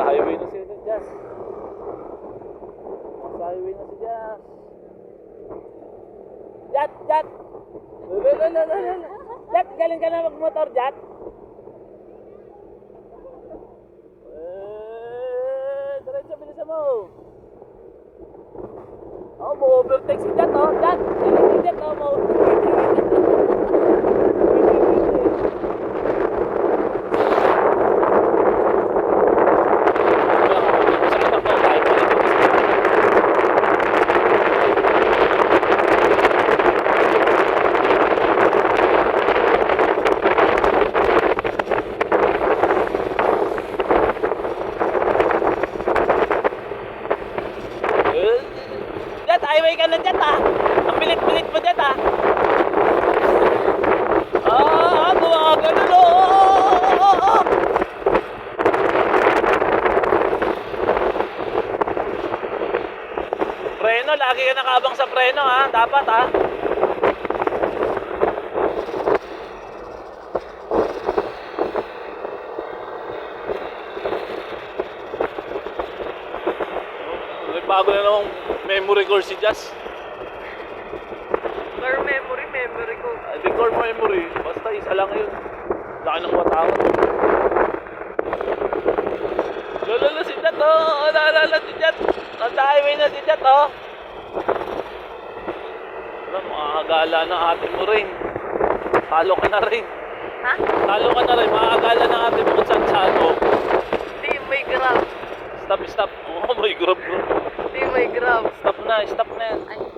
Nasa highway na si Jazz. Nasa highway na si Jazz. Jat! Jat! Jat! Galing ka na magmotor, Jat! Diretso, bilisan mo! Oh, mo-overtake si Jat, oh! Jat! Galing si Jat, oh! Jat, highway ka na Jat, ah! Ang bilit-bilit mo Jat, ah! Gawa ka na, oh! Preno, lagi ka nakaabang sa preno, ha? Dapat, ha? Bago na namang memory core si Jazz. Core memory ko. Hindi core memory, basta isa lang yun. Laki ng watawan. Lolo si Jat, oh! Naalala si Jat! Nasa highway na si Jat, oh! Alam, makakagala na atin mo rin. Talo ka na rin. Ha? Talo ka na rin, makakagala na atin mo kung saan oh. Di may grab. Stop. Oh, may grab. Di may grab. Stop na yan. Ay.